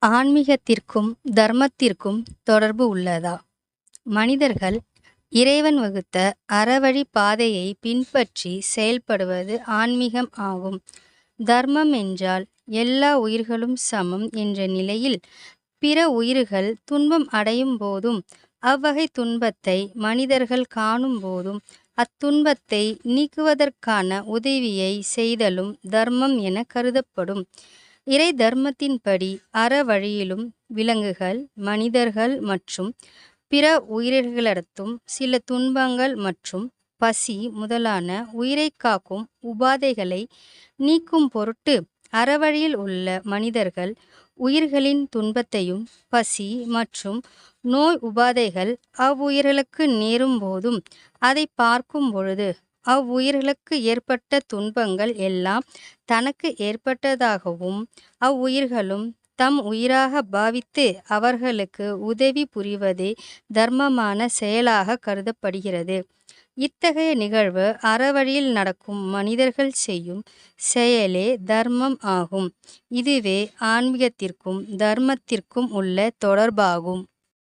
ஆன்மீகத்திற்கும் தர்மத்திற்கும் தொடர்பு உள்ளதா? மனிதர்கள் இறைவன் வகுத்த அறவழி பாதையை பின்பற்றி செயல்படுவது ஆன்மீகம் ஆகும். தர்மம் என்றால் எல்லா உயிர்களும் சமம் என்ற நிலையில் பிற உயிர்கள் துன்பம் அடையும் போதும் அவ்வகை துன்பத்தை மனிதர்கள் காணும் போதும் அத்துன்பத்தை நீக்குவதற்கான உதவியை செய்தலும் தர்மம் என கருதப்படும். இறை தர்மத்தின்படி அறவழியிலும் விலங்குகள், மனிதர்கள் மற்றும் பிற உயிர்களிடத்தும் சில துன்பங்கள் மற்றும் பசி முதலான உயிரை காக்கும் உபாதைகளை நீக்கும் பொருட்டு அறவழியில் உள்ள மனிதர்கள் உயிர்களின் துன்பத்தையும் பசி மற்றும் நோய் உபாதைகள் அவ்வுயிர்களுக்கு நேரும் போதும் அதை பார்க்கும் பொழுது அவ்வுயிர்களுக்கு ஏற்பட்ட துன்பங்கள் எல்லாம் தனக்கு ஏற்பட்டதாகவும் அவ்வுயிர்களும் தம் உயிராக பாவித்து அவர்களுக்கு உதவி புரிவதே தர்மமான செயலாக கருதப்படுகிறது. இத்தகைய நிகழ்வு அறவழியில் நடக்கும் மனிதர்கள் செய்யும் செயலே தர்மம் ஆகும். இதுவே ஆன்மீகத்திற்கும் தர்மத்திற்கும் உள்ள தொடர்பாகும்.